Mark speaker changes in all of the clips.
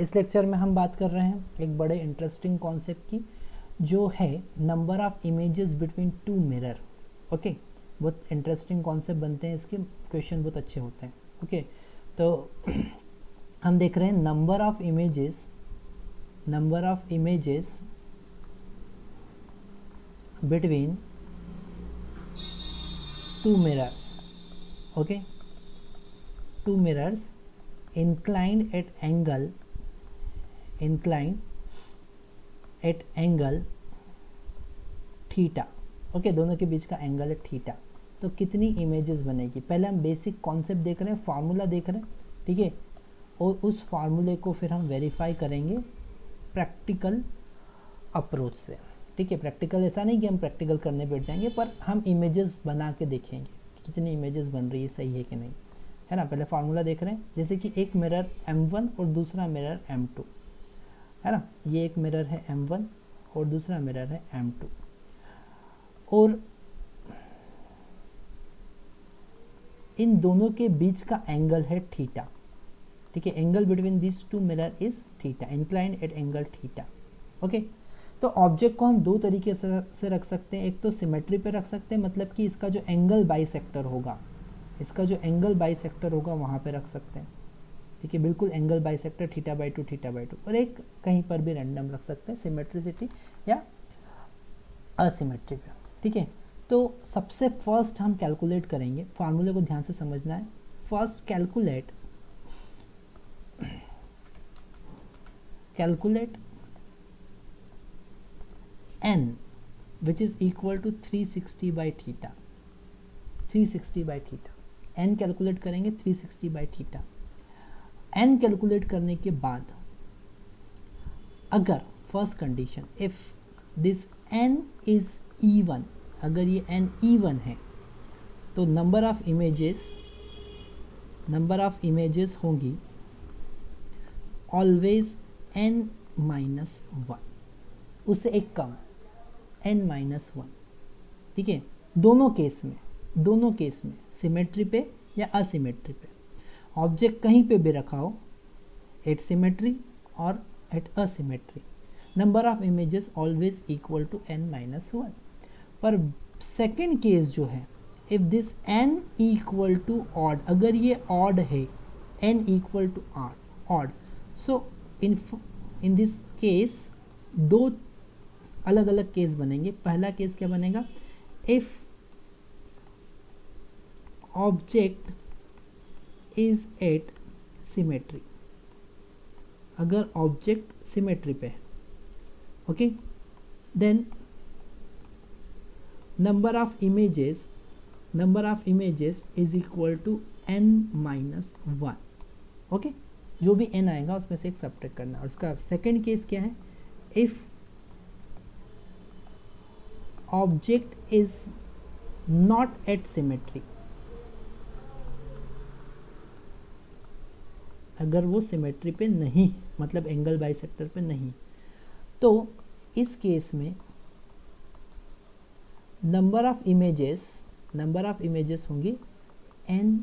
Speaker 1: इस लेक्चर में हम बात कर रहे हैं एक बड़े इंटरेस्टिंग कॉन्सेप्ट की, जो है number of images between to mirror. Okay, बहुत इंटरेस्टिंग कॉन्सेप्ट बनते हैं, इसके क्वेश्चन बहुत अच्छे होते हैं। ओके, तो हम देख रहे हैं number of images between two mirrors. Okay, two mirrors inclined at angle theta. Okay, दोनों के बीच का एंगल है थीटा। तो कितनी इमेजेस बनेगी, पहले हम बेसिक कॉन्सेप्ट देख रहे हैं, फार्मूला देख रहे हैं, ठीक है। और उस फार्मूले को फिर हम वेरीफाई करेंगे प्रैक्टिकल अप्रोच से, ठीक है। प्रैक्टिकल ऐसा नहीं कि हम प्रैक्टिकल करने बैठ जाएंगे, पर हम इमेजेस बना के देखेंगे कि कितनी इमेजेस बन रही है, सही है कि नहीं, है ना। पहले फार्मूला देख रहे हैं, जैसे कि एक मिरर M1 और दूसरा मिरर M2, है ना। ये एक मिरर है M1 और दूसरा मिरर है M2, और इन दोनों के बीच का एंगल है थीटा, ठीक है। Angle between this two mirror is theta, inclined at angle theta. Okay, तो ऑब्जेक्ट को हम दो तरीके से रख सकते हैं। एक तो सिमेट्री पे रख सकते हैं, मतलब कि इसका जो एंगल बाइसेक्टर होगा, वहाँ पे रख सकते हैं, ठीक है। बिल्कुल एंगल बाइसेक्टर θ/2 और एक कहीं पर भी रैंडम रख सकते हैं, सिमेट्रिसिटी या असिमेट्री पे, ठीक है। तो सबसे फर्स्ट हम कैलकुलेट करेंगे, फार्मूले को ध्यान से समझना है। First calculate n which is equal to 360/θ। n calculate करेंगे 360/θ। n कैलकुलेट करने के बाद, अगर first condition, if this n is even, अगर ये n even है, तो नंबर ऑफ इमेजेस होंगी ऑलवेज n-1, उससे एक कम, n-1, ठीक है। दोनों केस में सिमेट्री पे या असिमेट्री पे, ऑब्जेक्ट कहीं पे भी रखा हो, एट सिमेट्री और at asymmetry, number of images always equal to n-1। पर सेकेंड केस जो है, if this n equal to odd, अगर ये ऑड है, n equal to odd, so in this case दो अलग अलग केस बनेंगे। पहला केस क्या बनेगा, if object is at symmetry, अगर ऑब्जेक्ट सिमेट्री पे है, okay, then number of images is equal to n-1। Okay, जो भी n आएगा उसमें से एक सब्ट्रैक्ट करना। और उसका सेकंड केस क्या है, if object is not at symmetry, अगर वो सिमेट्री पे नहीं, मतलब एंगल बाइसेक्टर पे नहीं, तो इस केस में नंबर ऑफ इमेजेस होंगी n,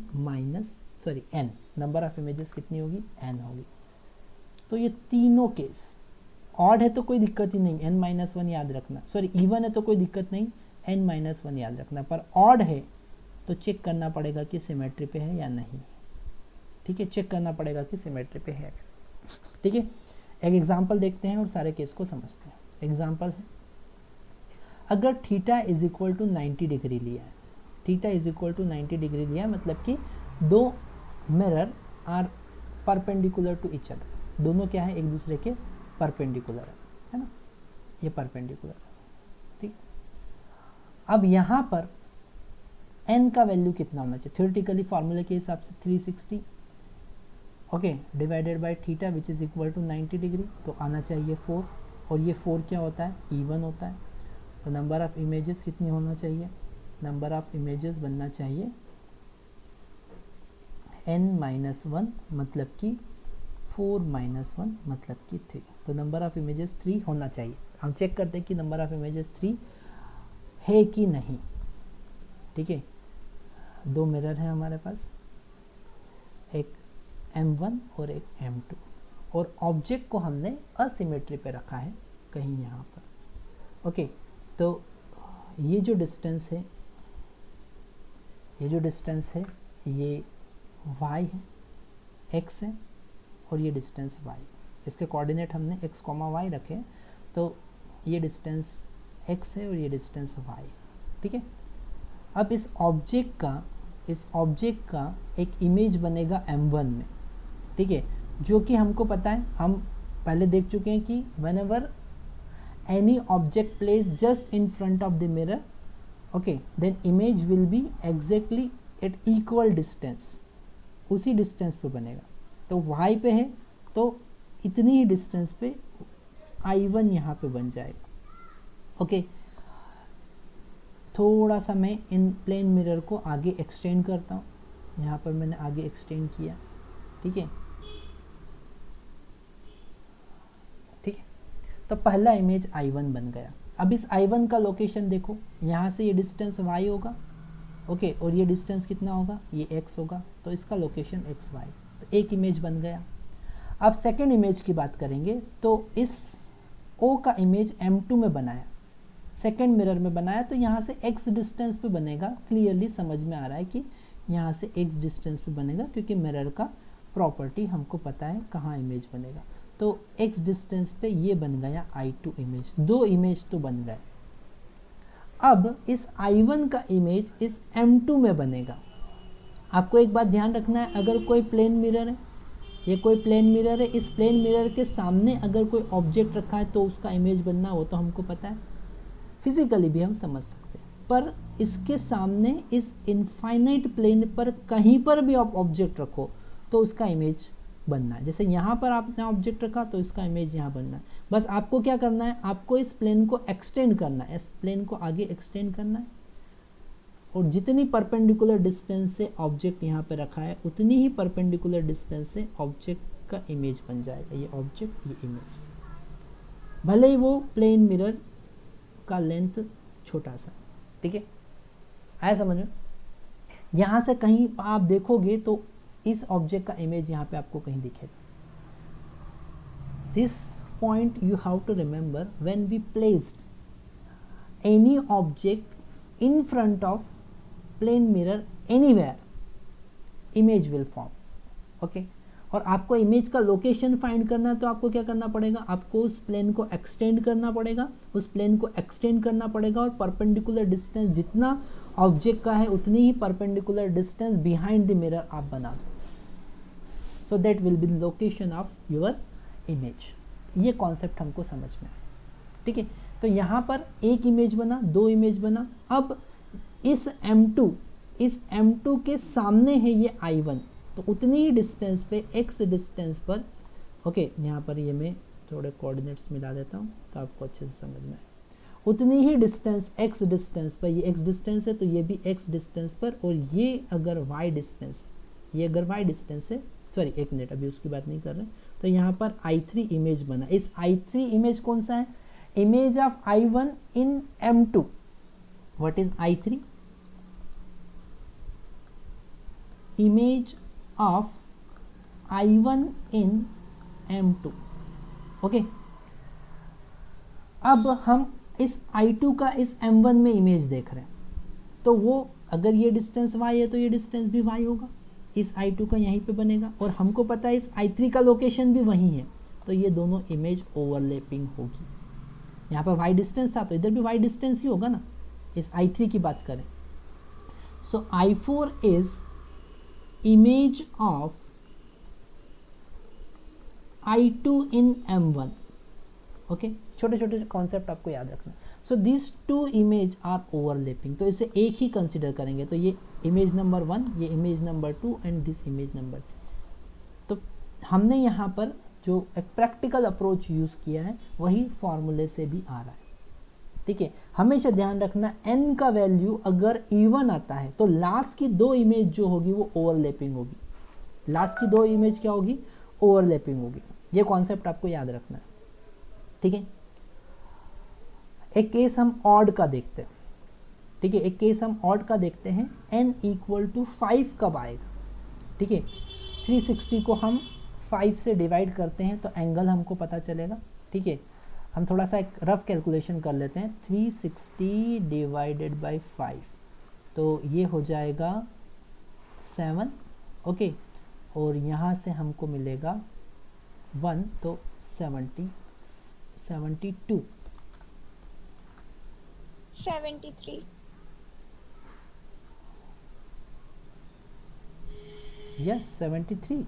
Speaker 1: नंबर ऑफ इमेजेस कितनी होगी, n होगी। तो ये तीनों केस, ऑड है तो कोई दिक्कत ही नहीं, n-1 याद रखना, इवन है तो कोई दिक्कत नहीं, n-1 याद रखना, पर ऑड है तो चेक करना पड़ेगा कि सिमेट्री पे है या नहीं, ठीक है। चेक करना पड़ेगा कि सिमेट्री पे है, ठीक है। एक एग्जांपल देखते हैं और सारे केस को समझते हैं। एग्जांपल है, अगर theta is equal to 90 degree लिया है, मतलब कि दो mirror are perpendicular to each other, दोनों क्या है, एक दूसरे के परपेंडिकुलर है ना, ये परपेंडिकुलर है, ठीक। अब यहाँ पर n का वैल्यू कितना होना चाहिए, थ्योरेटिकली फार्मूले के हिसाब से 360, okay, divided by theta which is equal to 90 degree, तो आना चाहिए 4, और ये 4 क्या होता है, even होता है। तो नंबर ऑफ इमेजेस कितनी होना चाहिए, नंबर ऑफ इमेजेस बनना चाहिए n-1, मतलब कि 4-1 मतलब कि 3। तो नंबर ऑफ इमेजेस 3 होना चाहिए। हम चेक करते हैं कि नंबर ऑफ इमेजेस 3 है कि नहीं, ठीक है। दो मिरर है हमारे पास, एक M1 और एक M2, और ऑब्जेक्ट को हमने असिमेट्री पे रखा है कहीं यहाँ पर। ओके, तो ये जो डिस्टेंस है, ये y है, x है, और ये डिस्टेंस y। इसके कोऑर्डिनेट हमने x, y रखे, तो ये डिस्टेंस x है और ये डिस्टेंस y। ठीक है, अब इस ऑब्जेक्ट का एक इमेज बनेगा m1 में। ठीक है, जो कि हमको पता है, हम पहले देख चुके हैं कि whenever any object placed just in front of the mirror, okay, then image will be exactly at equal distance, उसी डिस्टेंस पे बनेगा। तो y पे है तो इतनी ही डिस्टेंस पे I1 यहाँ पे बन जाएगा। ओके, थोड़ा सा मैं इन प्लेन मिरर को आगे एक्सटेंड करता हूँ। यहाँ पर मैंने आगे एक्सटेंड किया। ठीक है, तो पहला इमेज I1 बन गया। अब इस I1 का लोकेशन देखो, यहाँ से ये डिस्टेंस y होगा, ओके, और ये डिस्टेंस कितना होगा, ये x होगा, तो इसका लोकेशन xy, तो एक इमेज बन गया। अब सेकेंड इमेज की बात करेंगे, तो इस O का इमेज M2 में बनाया, सेकेंड मिरर में बनाया, तो यहाँ से x डिस्टेंस पे बनेगा। क्लियरली समझ में आ रहा है कि यहाँ से x डिस्टेंस पे बनेगा, क्योंकि मिरर का प्रॉपर्टी हमको पता है कहाँ इमेज बनेगा। तो x डिस्टेंस पे ये बन गया I2 इमेज, दो इमेज तो बन गए। अब इस I1 का इमेज इस M2 में बनेगा। आपको एक बात ध्यान रखना है, अगर कोई प्लेन मिरर है, ये कोई प्लेन मिरर है, इस प्लेन मिरर के सामने अगर कोई ऑब्जेक्ट रखा है तो उसका इमेज बनना, वो तो हमको पता है, फिजिकली भी हम समझ सकते हैं। पर इसके सामने इस इनफाइनाइट प्लेन पर कहीं पर भी आप ऑब्जेक्ट रखो तो उसका इमेज बनना है। जैसे यहाँ पर आपने ऑब्जेक्ट रखा तो इसका इमेज यहाँ बनना है। बस आपको क्या करना है, आपको इस प्लेन को एक्सटेंड करना है, इस प्लेन को आगे एक्सटेंड करना है, और जितनी परपेंडिकुलर डिस्टेंस से ऑब्जेक्ट यहाँ पे रखा है उतनी ही परपेंडिकुलर डिस्टेंस से ऑब्जेक्ट का इमेज बन जाएगा। ये ऑब्जेक्ट, ये इमेज, भले ही वो प्लेन मिरर का लेंथ छोटा सा। ठीक है, आया समझ में? यहाँ से कहीं आप देखोगे तो इस ऑब्जेक्ट का इमेज यहाँ पे आपको कहीं दिखेगा। This point you have to remember when we placed any object in front of plane mirror anywhere, image will form. Okay, और आपको इमेज का लोकेशन फाइंड करना है तो आपको क्या करना पड़ेगा, आपको उस प्लेन को एक्सटेंड करना पड़ेगा, उस प्लेन को एक्सटेंड करना पड़ेगा, और परपेंडिकुलर डिस्टेंस जितना ऑब्जेक्ट का है उतनी ही perpendicular distance behind the mirror आप बना दो, so that will be the location of your image. ये कॉन्सेप्ट हमको समझ में आया। ठीक है, तो यहाँ पर एक इमेज बना, दो इमेज बना। अब इस M2 के सामने है ये I1, तो उतनी ही डिस्टेंस पे, x डिस्टेंस पर, ओके, यहाँ पर ये मैं थोड़े कोऑर्डिनेट्स मिला देता हूँ तो आपको अच्छे से समझ में आए। उतनी ही डिस्टेंस x डिस्टेंस पर, ये x डिस्टेंस है तो ये भी x डिस्टेंस पर, और ये अगर y डिस्टेंस, ये अगर y डिस्टेंस है, सॉरी एक मिनट, अभी उसकी बात नहीं कर रहे, तो यहाँ पर I3 इमेज बना। इस I3 इमेज कौन सा है, image of I1 in M2। What is I3? Image of I1 in M2। Okay, अब हम इस I2 का इस M1 में इमेज देख रहे हैं, तो वो अगर ये डिस्टेंस y है तो ये डिस्टेंस भी y होगा, इस I2 का यहीं पे बनेगा, और हमको पता है इस I3 का लोकेशन भी वहीं है, तो ये दोनों इमेज ओवरलैपिंग होगी। यहाँ पर y डिस्टेंस था तो इधर भी y डिस्टेंस ही होगा ना, इस I3 की बात करें। So I4 is image of I2 in M1। Okay, छोटे छोटे कॉन्सेप्ट आपको याद रखना। So this two image are overlapping, तो इसे एक ही कंसिडर करेंगे, तो ये इमेज नंबर 1, ये image number 2 and this image number 3। तो हमने यहाँ पर जो एक प्रैक्टिकल अप्रोच यूज़ किया है वही फॉर्मूले से भी आ रहा है। ठीक है, हमेशा ध्यान रखना n का वैल्यू अगर इवन आता है तो लास्ट की दो इमेज जो होगी वो ओवरलैपिंग होगी। लास्ट की दो इमेज क्या होगी, ओवरलैपिंग होगी। ये कॉन्सेप्ट आपको याद रखना है। ठीक है, एक केस हम ऑड का देखते हैं। ठीक है, एक केस हम ऑड का देखते हैं, n = 5 कब आएगा। ठीक है, 360 को हम 5 से डिवाइड करते हैं तो एंगल हमको पता चलेगा, ठीक है। हम थोड़ा सा एक रफ कैलकुलेशन कर लेते हैं, 360 डिवाइडेड बाई 5, तो ये हो जाएगा 7, ओके। और यहाँ से हमको मिलेगा 1, तो 72
Speaker 2: 73
Speaker 1: यस 73